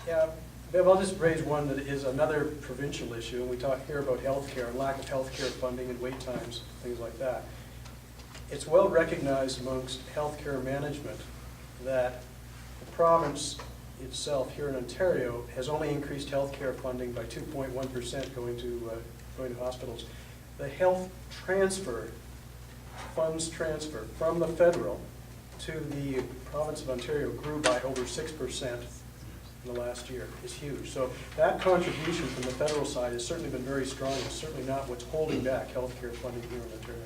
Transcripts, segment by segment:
Yeah, Bev, I'll just raise one that is another provincial issue, and we talk here about healthcare, lack of healthcare funding and wait times, things like that. It's well recognized amongst healthcare management that the province itself here in Ontario has only increased healthcare funding by 2.1% going to hospitals. The health transfer, funds transfer from the federal to the province of Ontario grew by over 6% in the last year. Is huge. So that contribution from the federal side has certainly been very strong. It's certainly not what's holding back healthcare funding here in Ontario.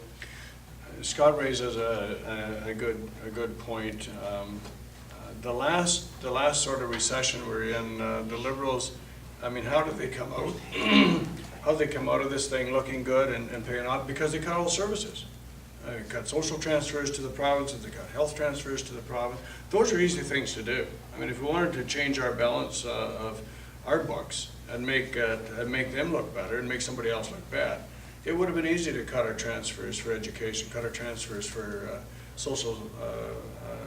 Scott raises a good point. The last sort of recession we're in, the Liberals, I mean, how did they come out? How did they come out of this thing looking good and paying off? Because they cut all services. They cut social transfers to the provinces, they cut health transfers to the province. Those are easy things to do. I mean, if we wanted to change our balance of our books and make them look better and make somebody else look bad, it would have been easy to cut our transfers for education, cut our transfers for social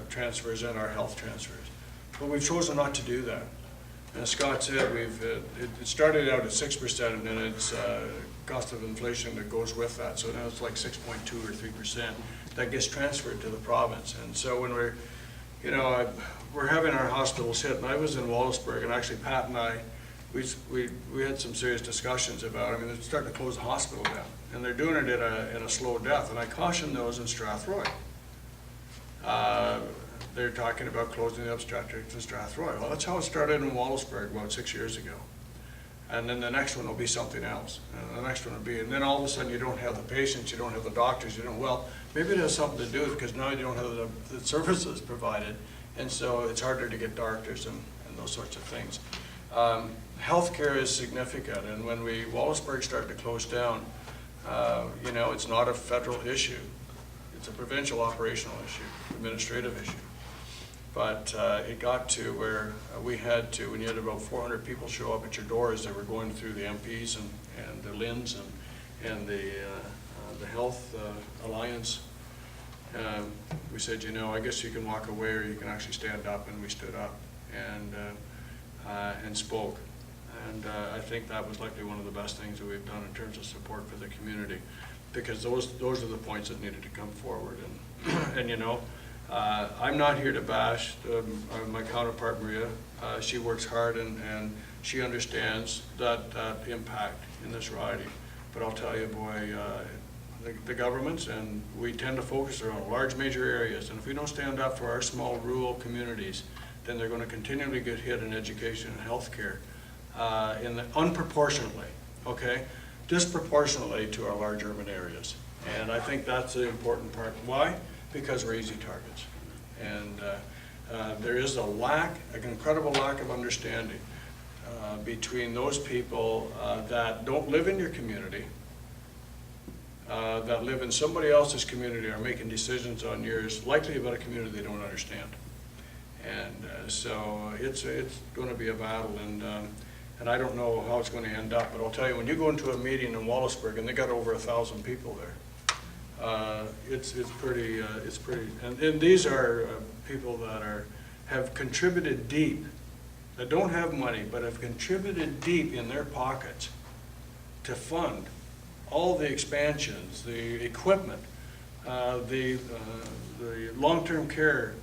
transfers and our health transfers. But we've chosen not to do that. As Scott said, it started out at 6%, and then it's cost of inflation that goes with that. So now it's like 6.2 or 3% that gets transferred to the province. And so when we're having our hospitals hit, and I was in Wallaceburg, and actually Pat and I, we had some serious discussions about, I mean, they're starting to close the hospital down, and they're doing it in a slow death. And I caution those in Strathroy. They're talking about closing the obstetrics in Strathroy. Well, that's how it started in Wallaceburg about 6 years ago. And then the next one will be something else. And the next one will be, and then all of a sudden you don't have the patients, you don't have the doctors, you don't, well, maybe it has something to do with it because now you don't have the services provided. And so it's harder to get doctors and those sorts of things. Healthcare is significant. And when Wallaceburg started to close down, it's not a federal issue. It's a provincial operational issue, administrative issue. But it got to where we had to, when you had about 400 people show up at your door as they were going through the MPs and the LINs and the Health Alliance, we said, I guess you can walk away or you can actually stand up, and we stood up and spoke. And I think that was likely one of the best things that we've done in terms of support for the community, because those are the points that needed to come forward. And I'm not here to bash my counterpart Maria. She works hard and she understands that impact in this riding. But I'll tell you, boy, the governments, and we tend to focus on large major areas, and if we don't stand up for our small rural communities, then they're going to continually get hit in education and healthcare unproportionately, okay? Disproportionately to our large urban areas. And I think that's the important part. Why? Because we're easy targets. And there is an incredible lack of understanding between those people that don't live in your community, that live in somebody else's community, are making decisions on yours, likely about a community they don't understand. And so it's going to be a battle, and I don't know how it's going to end up, but I'll tell you, when you go into a meeting in Wallaceburg and they got over 1,000 people there, it's pretty, and these are people that have contributed deep, that don't have money, but have contributed deep in their pockets to fund all the expansions, the equipment, the long-term care,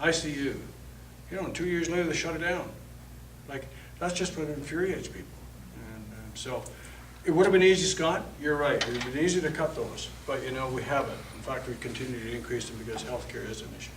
ICU. And 2 years later they shut it down. Like, that's just what infuriates people. And so it would have been easy, Scott. You're right. It would have been easy to cut those, but we haven't. In fact, we continue to increase them because healthcare is an issue.